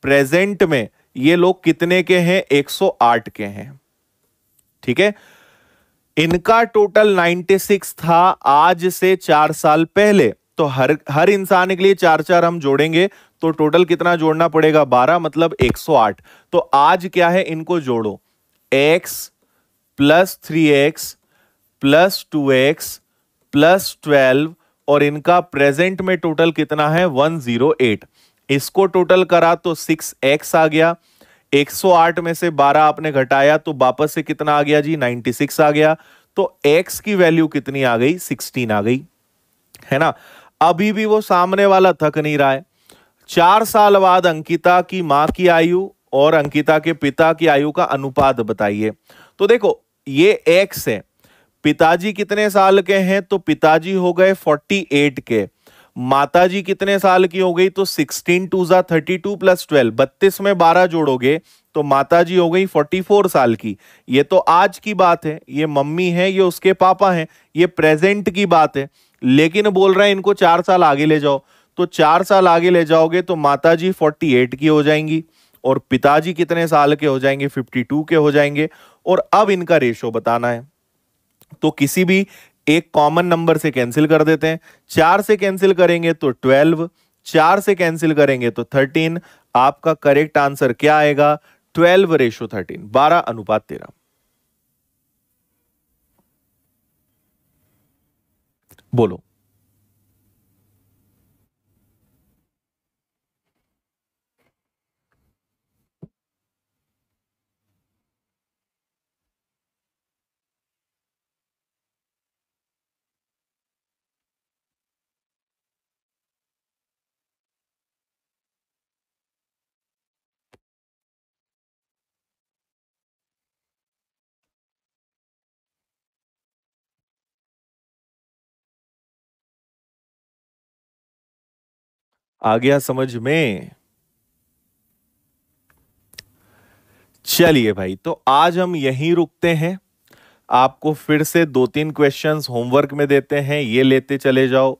प्रेजेंट में ये लोग कितने के हैं, 108 के हैं। ठीक है, इनका टोटल 96 था आज से 4 साल पहले। तो हर इंसान के लिए 4 हम जोड़ेंगे तो टोटल कितना जोड़ना पड़ेगा, 12 मतलब 108। तो आज क्या है, इनको जोड़ो, x plus 3x plus 2x plus 12 और इनका प्रेजेंट में टोटल कितना है, 108। इसको टोटल करा तो 6x आ गया, 108 में से 12 आपने घटाया तो वापस से कितना आ गया जी, 96 आ गया। तो x की वैल्यू कितनी आ गई, 16 आ गई, है ना। अभी भी वो सामने वाला थक नहीं रहा है। 4 साल बाद अंकिता की मां की आयु और अंकिता के पिता की आयु का अनुपात बताइए। तो देखो ये x है, पिताजी कितने साल के हैं, तो पिताजी हो गए 48 के, माताजी कितने साल की हो गई, तो 16 2 जा 32 प्लस 12, 32 में 12 जोड़ोगे तो माताजी हो गई 44 साल की। ये तो आज की बात है, ये मम्मी है, ये उसके पापा हैं, ये प्रेजेंट की बात है। लेकिन बोल रहे हैं इनको 4 साल आगे ले जाओ, तो 4 साल आगे ले जाओगे तो माताजी 48 की हो जाएंगी और पिताजी कितने साल के हो जाएंगे, 52 के हो जाएंगे। और अब इनका रेशो बताना है, तो किसी भी एक कॉमन नंबर से कैंसिल कर देते हैं। 4 से कैंसिल करेंगे तो 12, 4 से कैंसिल करेंगे तो 13। आपका करेक्ट आंसर क्या आएगा, 12:13, 12:13। बोलो। आ गया समझ में? चलिए भाई, तो आज हम यहीं रुकते हैं। आपको फिर से 2-3 क्वेश्चंस होमवर्क में देते हैं, ये लेते चले जाओ,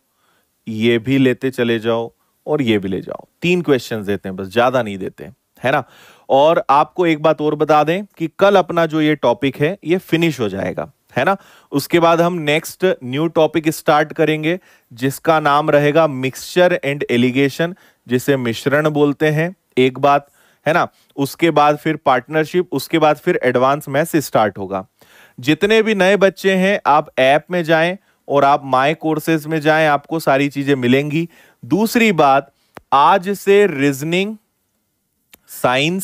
ये भी लेते चले जाओ और ये भी ले जाओ। 3 क्वेश्चंस देते हैं, बस ज्यादा नहीं देते, है ना। और आपको एक बात और बता दें कि कल अपना जो ये टॉपिक है ये फिनिश हो जाएगा, है ना। उसके बाद हम नेक्स्ट न्यू टॉपिक स्टार्ट करेंगे जिसका नाम रहेगा मिक्सचर एंड एलिगेशन, जिसे मिश्रण बोलते हैं, एक बात, है ना। उसके बाद फिर पार्टनरशिप, उसके बाद फिर एडवांस मैथ्स स्टार्ट होगा। जितने भी नए बच्चे हैं आप ऐप में जाएं और आप माय कोर्सेज में जाएं, आपको सारी चीजें मिलेंगी। दूसरी बात, आज से रीजनिंग, साइंस